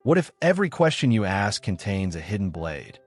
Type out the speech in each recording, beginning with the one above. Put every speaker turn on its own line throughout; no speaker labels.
What if every question you ask contains a hidden blade?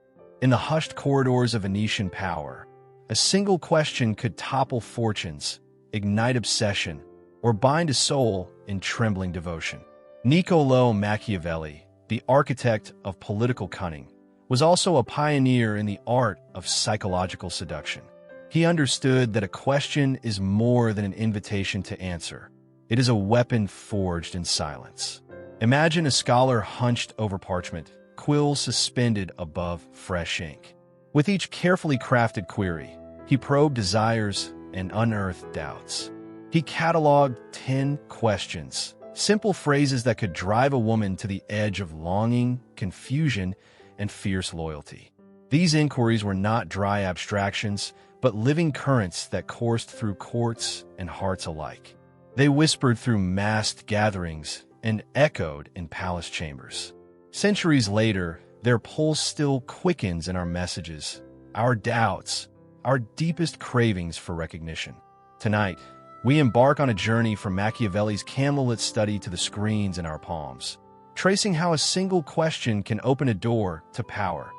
In the hushed corridors of Venetian power, a single question could topple fortunes, ignite obsession, or bind a soul in trembling devotion. Niccolò Machiavelli, the architect of political cunning, was also a pioneer in the art of psychological seduction. He understood that a question is more than an invitation to answer. It is a weapon forged in silence. Imagine a scholar hunched over parchment, quills suspended above fresh ink. With each carefully crafted query, he probed desires and unearthed doubts. He cataloged 10 questions, simple phrases that could drive a woman to the edge of longing, confusion, and fierce loyalty. These inquiries were not dry abstractions, but living currents that coursed through courts and hearts alike. They whispered through massed gatherings and echoed in palace chambers. Centuries later, their pulse still quickens in our messages, our doubts, our deepest cravings for recognition. Tonight, we embark on a journey from Machiavelli's candlelit study to the screens in our palms, tracing how a single question can open a door to power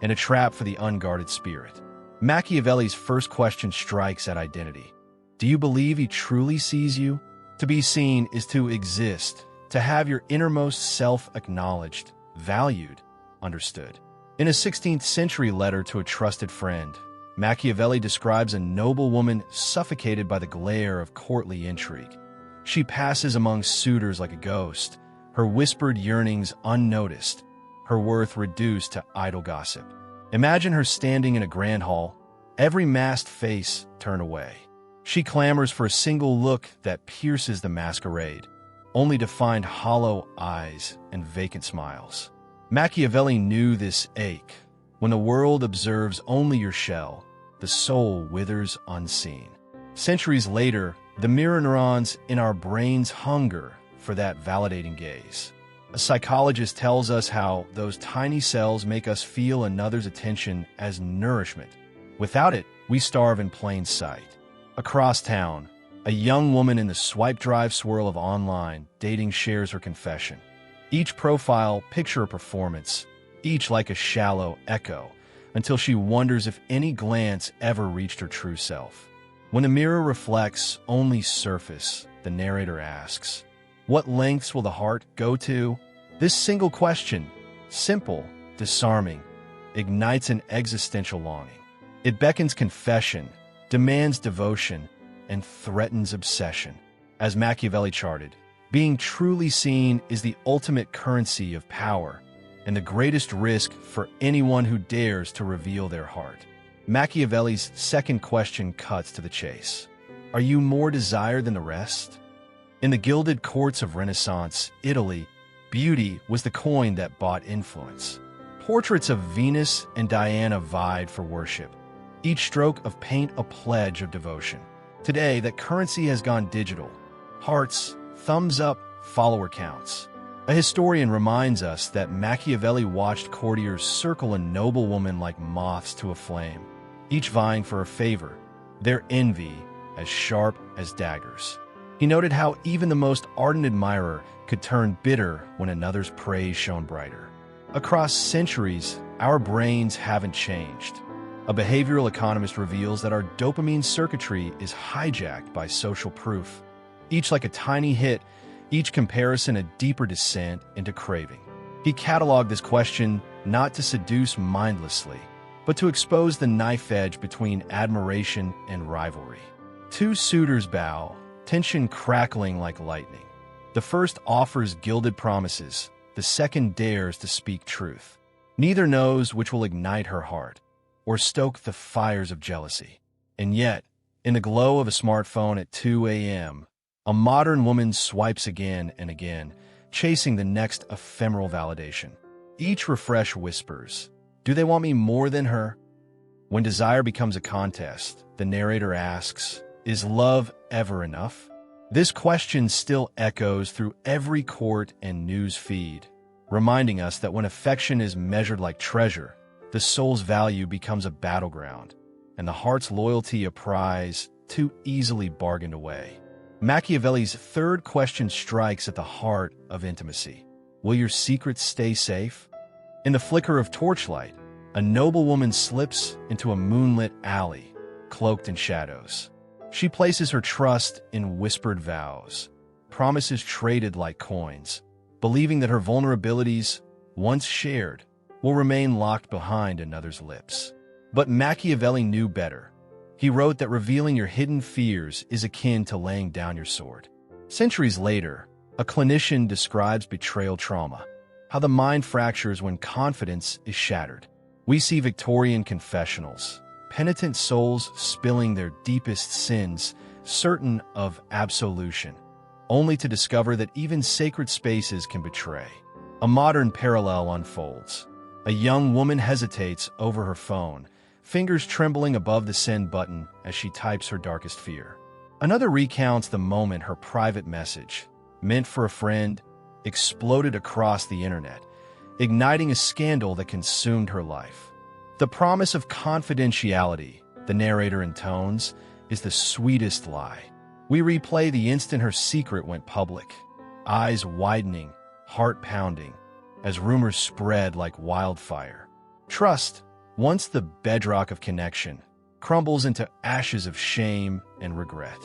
and a trap for the unguarded spirit. Machiavelli's first question strikes at identity. Do you believe he truly sees you? To be seen is to exist, to have your innermost self acknowledged, valued, understood. In a 16th century letter to a trusted friend, Machiavelli describes a noble woman suffocated by the glare of courtly intrigue. She passes among suitors like a ghost, her whispered yearnings unnoticed, her worth reduced to idle gossip. Imagine her standing in a grand hall, every masked face turned away. She clamors for a single look that pierces the masquerade, only to find hollow eyes and vacant smiles. Machiavelli knew this ache. When the world observes only your shell, the soul withers unseen. Centuries later, the mirror neurons in our brains hunger for that validating gaze. A psychologist tells us how those tiny cells make us feel another's attention as nourishment. Without it, we starve in plain sight. Across town, a young woman in the swipe drive swirl of online dating shares her confession. Each profile picture a performance, each like a shallow echo, until she wonders if any glance ever reached her true self. When the mirror reflects only surface, the narrator asks, what lengths will the heart go to? This single question, simple, disarming, ignites an existential longing. It beckons confession, demands devotion, and threatens obsession. As Machiavelli charted, being truly seen is the ultimate currency of power and the greatest risk for anyone who dares to reveal their heart. Machiavelli's second question cuts to the chase. Are you more desired than the rest? In the gilded courts of Renaissance Italy, beauty was the coin that bought influence. Portraits of Venus and Diana vied for worship, each stroke of paint a pledge of devotion. Today, that currency has gone digital. Hearts, thumbs up, follower counts. A historian reminds us that Machiavelli watched courtiers circle a noblewoman like moths to a flame, each vying for a favor, their envy as sharp as daggers. He noted how even the most ardent admirer could turn bitter when another's praise shone brighter. Across centuries, our brains haven't changed. A behavioral economist reveals that our dopamine circuitry is hijacked by social proof, each like a tiny hit, each comparison a deeper descent into craving. He cataloged this question not to seduce mindlessly, but to expose the knife edge between admiration and rivalry. Two suitors bow, tension crackling like lightning. The first offers gilded promises, the second dares to speak truth. Neither knows which will ignite her heart or stoke the fires of jealousy. And yet, in the glow of a smartphone at 2 a.m., a modern woman swipes again and again, chasing the next ephemeral validation. Each refresh whispers, do they want me more than her? When desire becomes a contest, the narrator asks, is love ever enough? This question still echoes through every court and news feed, reminding us that when affection is measured like treasure, the soul's value becomes a battleground, and the heart's loyalty a prize too easily bargained away. Machiavelli's third question strikes at the heart of intimacy. Will your secrets stay safe? In the flicker of torchlight, a noble woman slips into a moonlit alley, cloaked in shadows. She places her trust in whispered vows, promises traded like coins, believing that her vulnerabilities, once shared, will remain locked behind another's lips. But Machiavelli knew better. He wrote that revealing your hidden fears is akin to laying down your sword. Centuries later, a clinician describes betrayal trauma, how the mind fractures when confidence is shattered. We see Victorian confessionals, penitent souls spilling their deepest sins, certain of absolution, only to discover that even sacred spaces can betray. A modern parallel unfolds. A young woman hesitates over her phone, fingers trembling above the send button as she types her darkest fear. Another recounts the moment her private message, meant for a friend, exploded across the internet, igniting a scandal that consumed her life. The promise of confidentiality, the narrator intones, is the sweetest lie. We replay the instant her secret went public, eyes widening, heart pounding, as rumors spread like wildfire. Trust, once the bedrock of connection, crumbles into ashes of shame and regret.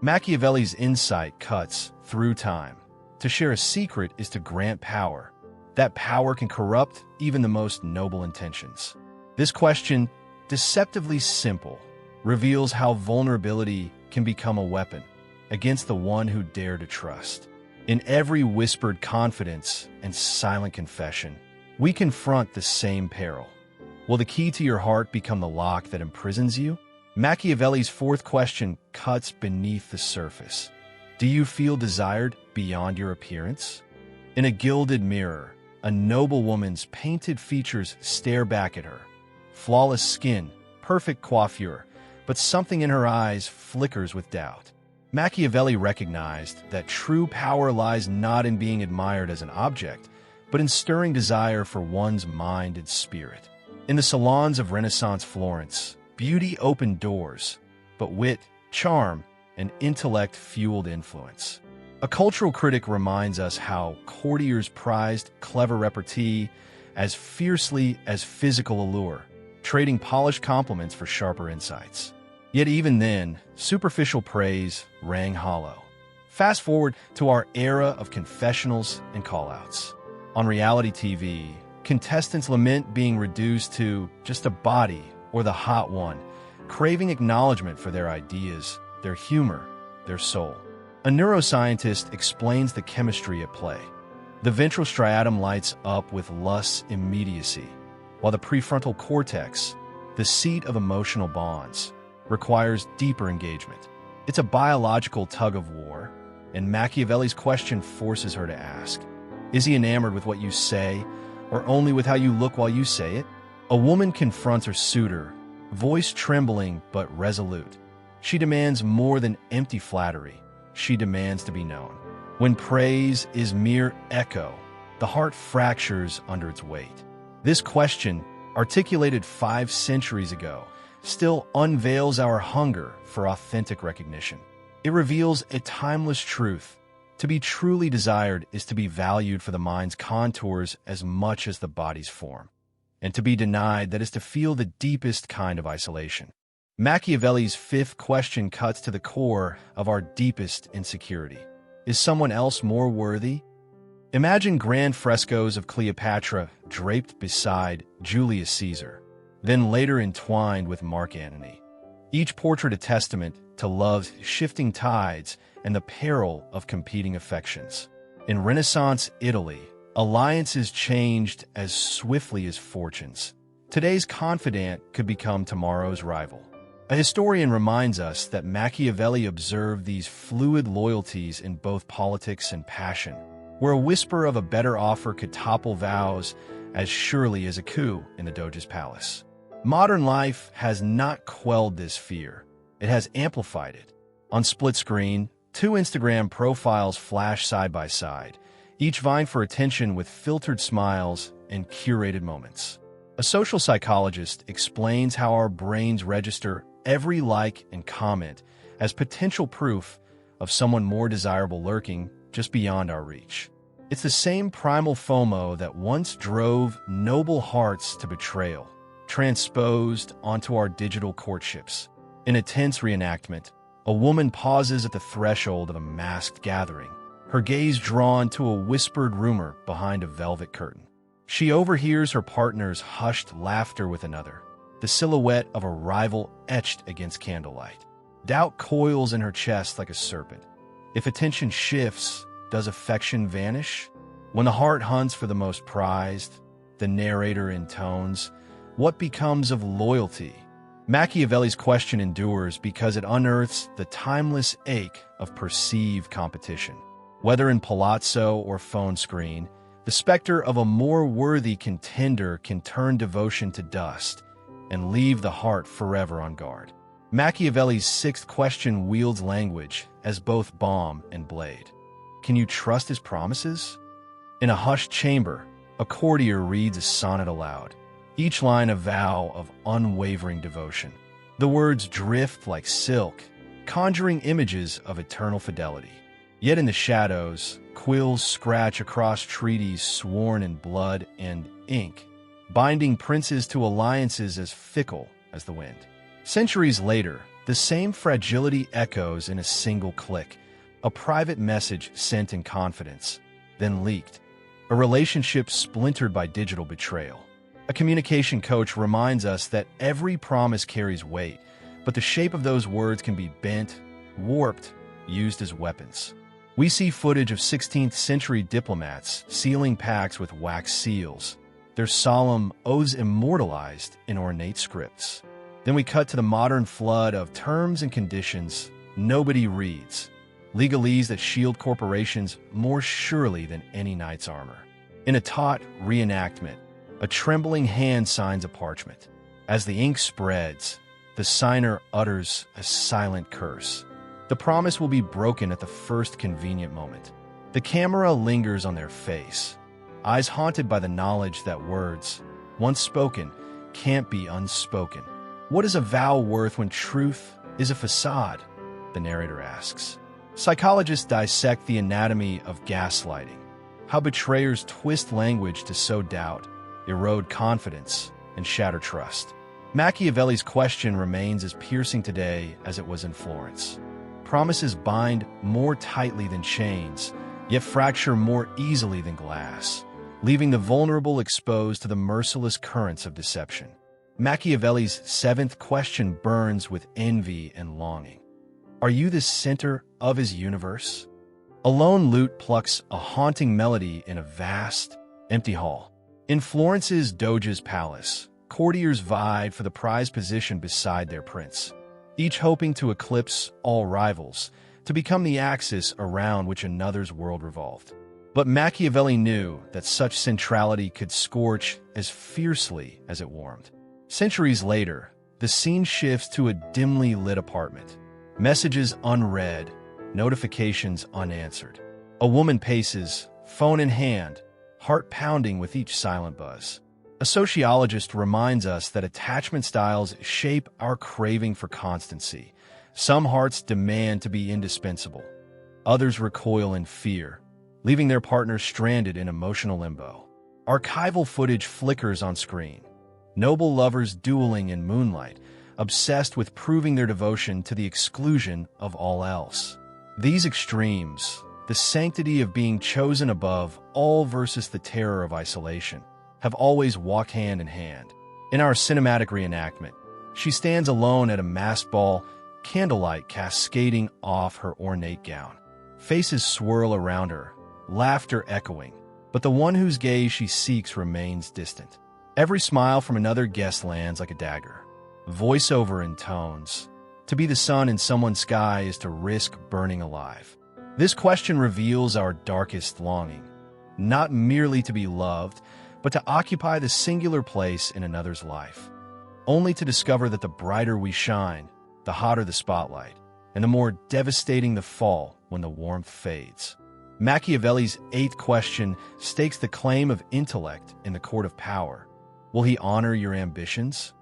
Machiavelli's insight cuts through time. To share a secret is to grant power. That power can corrupt even the most noble intentions. This question, deceptively simple, reveals how vulnerability can become a weapon against the one who dare to trust. In every whispered confidence and silent confession, we confront the same peril. Will the key to your heart become the lock that imprisons you? Machiavelli's fourth question cuts beneath the surface. Do you feel desired beyond your appearance? In a gilded mirror, a noble woman's painted features stare back at her. Flawless skin, perfect coiffure, but something in her eyes flickers with doubt. Machiavelli recognized that true power lies not in being admired as an object, but in stirring desire for one's mind and spirit. In the salons of Renaissance Florence, beauty opened doors, but wit, charm, and intellect fueled influence. A cultural critic reminds us how courtiers prized clever repartee as fiercely as physical allure, trading polished compliments for sharper insights. Yet even then, superficial praise rang hollow. Fast forward to our era of confessionals and call-outs. On reality TV, contestants lament being reduced to just a body or the hot one, craving acknowledgement for their ideas, their humor, their soul. A neuroscientist explains the chemistry at play. The ventral striatum lights up with lust's immediacy, while the prefrontal cortex, the seat of emotional bonds, requires deeper engagement. It's a biological tug-of-war, and Machiavelli's question forces her to ask, is he enamored with what you say, or only with how you look while you say it? A woman confronts her suitor, voice trembling but resolute. She demands more than empty flattery. She demands to be known. When praise is mere echo, the heart fractures under its weight. This question, articulated 5 centuries ago, still unveils our hunger for authentic recognition. It reveals a timeless truth. To be truly desired is to be valued for the mind's contours as much as the body's form. And to be denied, that is to feel the deepest kind of isolation. Machiavelli's 5th question cuts to the core of our deepest insecurity. Is someone else more worthy? Imagine grand frescoes of Cleopatra draped beside Julius Caesar, then later entwined with Mark Antony. Each portrait a testament to love's shifting tides and the peril of competing affections. In Renaissance Italy, alliances changed as swiftly as fortunes. Today's confidant could become tomorrow's rival. A historian reminds us that Machiavelli observed these fluid loyalties in both politics and passion, where a whisper of a better offer could topple vows as surely as a coup in the Doge's palace. Modern life has not quelled this fear. It has amplified it. On split screen, 2 Instagram profiles flash side by side, each vying for attention with filtered smiles and curated moments. A social psychologist explains how our brains register every like and comment as potential proof of someone more desirable lurking just beyond our reach. It's the same primal FOMO that once drove noble hearts to betrayal, transposed onto our digital courtships. In a tense reenactment, a woman pauses at the threshold of a masked gathering, her gaze drawn to a whispered rumor behind a velvet curtain. She overhears her partner's hushed laughter with another, the silhouette of a rival etched against candlelight. Doubt coils in her chest like a serpent. If attention shifts, does affection vanish? When the heart hunts for the most prized, the narrator intones, what becomes of loyalty? Machiavelli's question endures because it unearths the timeless ache of perceived competition. Whether in palazzo or phone screen, the specter of a more worthy contender can turn devotion to dust and leave the heart forever on guard. Machiavelli's sixth question wields language as both balm and blade. Can you trust his promises? In a hushed chamber, a courtier reads a sonnet aloud, each line a vow of unwavering devotion. The words drift like silk, conjuring images of eternal fidelity. Yet in the shadows, quills scratch across treaties sworn in blood and ink, binding princes to alliances as fickle as the wind. Centuries later, the same fragility echoes in a single click, a private message sent in confidence, then leaked, a relationship splintered by digital betrayal. A communication coach reminds us that every promise carries weight, but the shape of those words can be bent, warped, used as weapons. We see footage of 16th century diplomats sealing pacts with wax seals, their solemn oaths immortalized in ornate scripts. Then we cut to the modern flood of terms and conditions nobody reads, legalese that shield corporations more surely than any knight's armor. In a taut reenactment, a trembling hand signs a parchment. As the ink spreads, the signer utters a silent curse. The promise will be broken at the first convenient moment. The camera lingers on their face, eyes haunted by the knowledge that words, once spoken, can't be unspoken. What is a vow worth when truth is a facade? The narrator asks. Psychologists dissect the anatomy of gaslighting, how betrayers twist language to sow doubt, erode confidence, and shatter trust. Machiavelli's question remains as piercing today as it was in Florence. Promises bind more tightly than chains, yet fracture more easily than glass, leaving the vulnerable exposed to the merciless currents of deception. Machiavelli's seventh question burns with envy and longing. Are you the center of his universe? A lone lute plucks a haunting melody in a vast, empty hall. In Florence's Doge's palace, courtiers vied for the prized position beside their prince, each hoping to eclipse all rivals, to become the axis around which another's world revolved. But Machiavelli knew that such centrality could scorch as fiercely as it warmed. Centuries later, the scene shifts to a dimly lit apartment. Messages unread, notifications unanswered. A woman paces, phone in hand, heart pounding with each silent buzz. A sociologist reminds us that attachment styles shape our craving for constancy. Some hearts demand to be indispensable. Others recoil in fear, leaving their partner stranded in emotional limbo. Archival footage flickers on screen. Noble lovers dueling in moonlight, obsessed with proving their devotion to the exclusion of all else. These extremes, the sanctity of being chosen above all versus the terror of isolation, have always walked hand in hand. In our cinematic reenactment, she stands alone at a masked ball, candlelight cascading off her ornate gown. Faces swirl around her, laughter echoing, but the one whose gaze she seeks remains distant. Every smile from another guest lands like a dagger. Voiceover intones, to be the sun in someone's sky is to risk burning alive. This question reveals our darkest longing, not merely to be loved, but to occupy the singular place in another's life, only to discover that the brighter we shine, the hotter the spotlight, and the more devastating the fall when the warmth fades. Machiavelli's eighth question stakes the claim of intellect in the court of power. Will he honor your ambitions?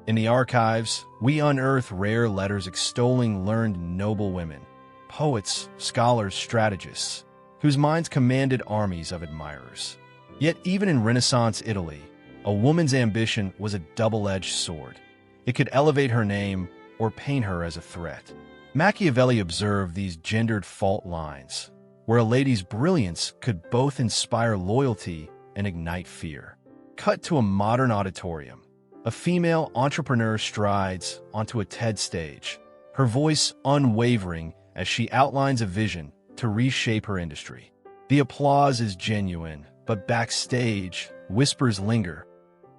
In the archives, we unearth rare letters extolling learned noble women, poets, scholars, strategists, whose minds commanded armies of admirers. Yet even in Renaissance Italy, a woman's ambition was a double-edged sword. It could elevate her name or paint her as a threat. Machiavelli observed these gendered fault lines, where a lady's brilliance could both inspire loyalty and ignite fear. Cut to a modern auditorium. A female entrepreneur strides onto a TED stage, her voice unwavering as she outlines a vision to reshape her industry. The applause is genuine, but backstage, whispers linger.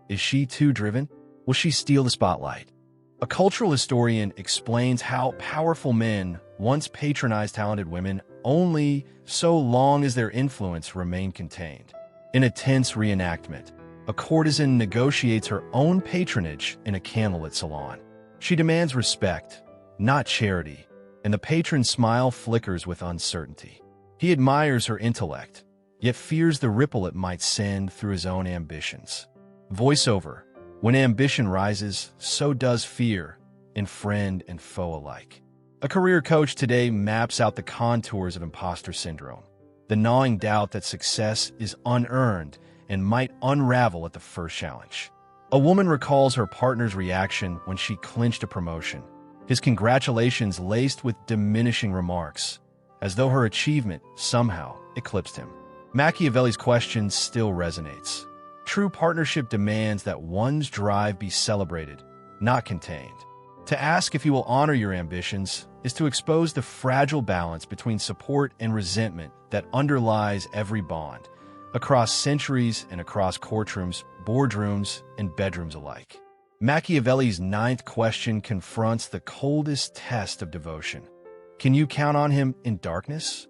Is she too driven? Will she steal the spotlight? A cultural historian explains how powerful men once patronized talented women only so long as their influence remained contained. In a tense reenactment, a courtesan negotiates her own patronage in a candlelit salon. She demands respect, not charity, and the patron's smile flickers with uncertainty. He admires her intellect, yet fears the ripple it might send through his own ambitions. Voiceover: when ambition rises, so does fear, in friend and foe alike. A career coach today maps out the contours of imposter syndrome, the gnawing doubt that success is unearned and might unravel at the first challenge. A woman recalls her partner's reaction when she clinched a promotion, his congratulations laced with diminishing remarks, as though her achievement somehow eclipsed him. Machiavelli's question still resonates. True partnership demands that one's drive be celebrated, not contained. To ask if you will honor your ambitions is to expose the fragile balance between support and resentment that underlies every bond, across centuries and across courtrooms, boardrooms, and bedrooms alike. Machiavelli's ninth question confronts the coldest test of devotion. Can you count on him in darkness?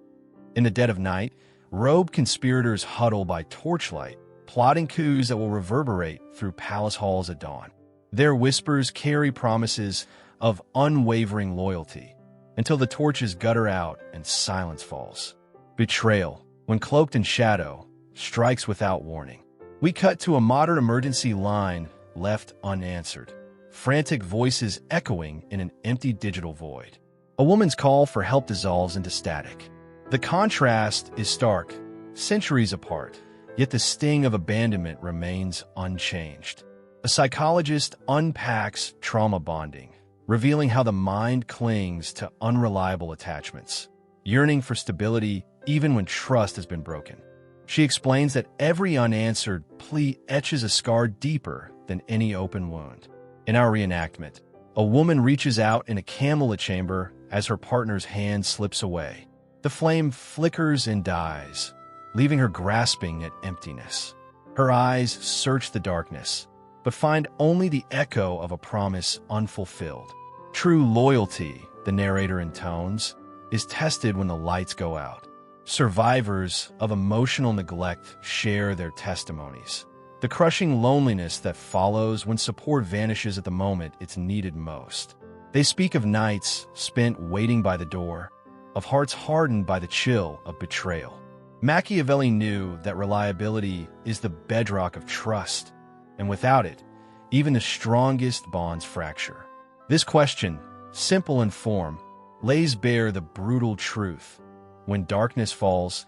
In the dead of night, robed conspirators huddle by torchlight, plotting coups that will reverberate through palace halls at dawn. Their whispers carry promises of unwavering loyalty, until the torches gutter out and silence falls. Betrayal, when cloaked in shadow, strikes without warning. We cut to a modern emergency line left unanswered, frantic voices echoing in an empty digital void. A woman's call for help dissolves into static. The contrast is stark, centuries apart, yet the sting of abandonment remains unchanged. A psychologist unpacks trauma bonding, revealing how the mind clings to unreliable attachments, yearning for stability even when trust has been broken. She explains that every unanswered plea etches a scar deeper than any open wound. In our reenactment, a woman reaches out in a candlelit chamber as her partner's hand slips away. The flame flickers and dies, leaving her grasping at emptiness. Her eyes search the darkness, but find only the echo of a promise unfulfilled. True loyalty, the narrator intones, is tested when the lights go out. Survivors of emotional neglect share their testimonies. The crushing loneliness that follows when support vanishes at the moment it's needed most. They speak of nights spent waiting by the door, of hearts hardened by the chill of betrayal. Machiavelli knew that reliability is the bedrock of trust, and without it, even the strongest bonds fracture. This question, simple in form, lays bare the brutal truth. When darkness falls,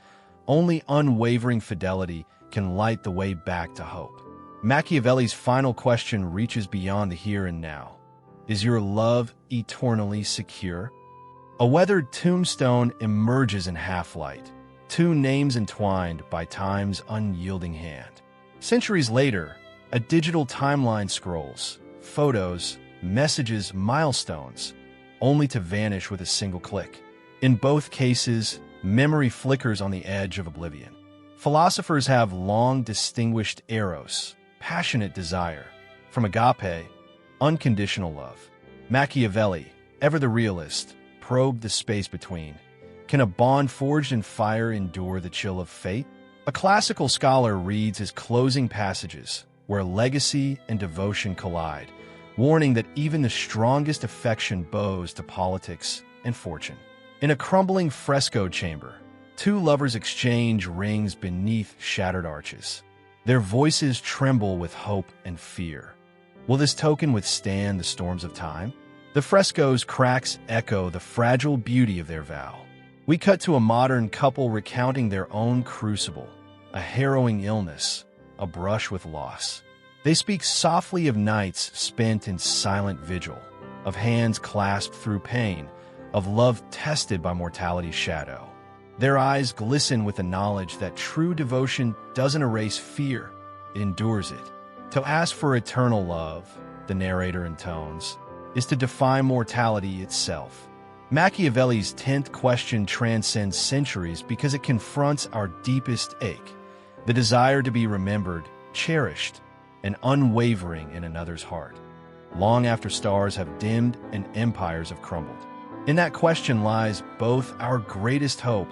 only unwavering fidelity can light the way back to hope. Machiavelli's final question reaches beyond the here and now. Is your love eternally secure? A weathered tombstone emerges in half-light, two names entwined by time's unyielding hand. Centuries later, a digital timeline scrolls, photos, messages, milestones, only to vanish with a single click. In both cases, memory flickers on the edge of oblivion. Philosophers have long distinguished eros, passionate desire, from agape, unconditional love. Machiavelli, ever the realist, probed the space between. Can a bond forged in fire endure the chill of fate? A classical scholar reads his closing passages, where legacy and devotion collide, warning that even the strongest affection bows to politics and fortune. In a crumbling frescoed chamber, two lovers exchange rings beneath shattered arches. Their voices tremble with hope and fear. Will this token withstand the storms of time? The fresco's cracks echo the fragile beauty of their vow. We cut to a modern couple recounting their own crucible, a harrowing illness, a brush with loss. They speak softly of nights spent in silent vigil, of hands clasped through pain, of love tested by mortality's shadow. Their eyes glisten with the knowledge that true devotion doesn't erase fear, it endures it. To ask for eternal love, the narrator intones, is to defy mortality itself. Machiavelli's 10th question transcends centuries because it confronts our deepest ache, the desire to be remembered, cherished, and unwavering in another's heart, long after stars have dimmed and empires have crumbled. In that question lies both our greatest hope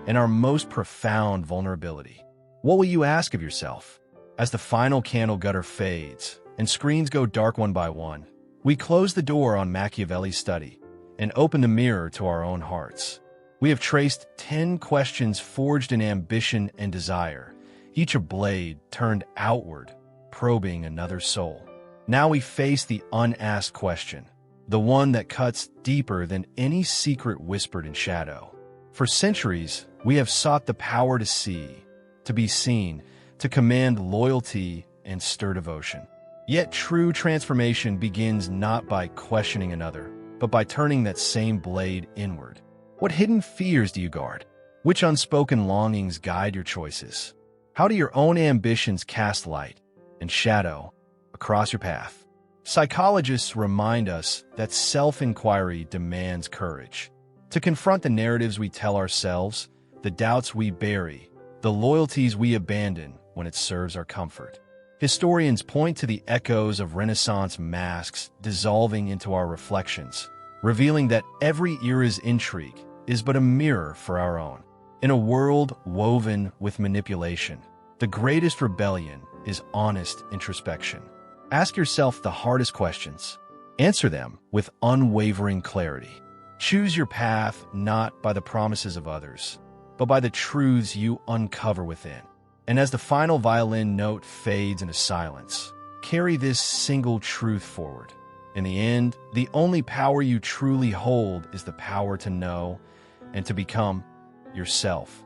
and our most profound vulnerability. What will you ask of yourself? As the final candle gutter fades and screens go dark one by one, we close the door on Machiavelli's study and open the mirror to our own hearts. We have traced 10 questions forged in ambition and desire, each a blade turned outward, probing another's soul. Now we face the unasked question, the one that cuts deeper than any secret whispered in shadow. For centuries, we have sought the power to see, to be seen, to command loyalty and stir devotion. Yet true transformation begins not by questioning another, but by turning that same blade inward. What hidden fears do you guard? Which unspoken longings guide your choices? How do your own ambitions cast light and shadow across your path? Psychologists remind us that self-inquiry demands courage. To confront the narratives we tell ourselves, the doubts we bury, the loyalties we abandon when it serves our comfort. Historians point to the echoes of Renaissance masks dissolving into our reflections, revealing that every era's intrigue is but a mirror for our own. In a world woven with manipulation, the greatest rebellion is honest introspection. Ask yourself the hardest questions. Answer them with unwavering clarity. Choose your path not by the promises of others, but by the truths you uncover within. And as the final violin note fades into silence, carry this single truth forward. In the end, the only power you truly hold is the power to know and to become yourself.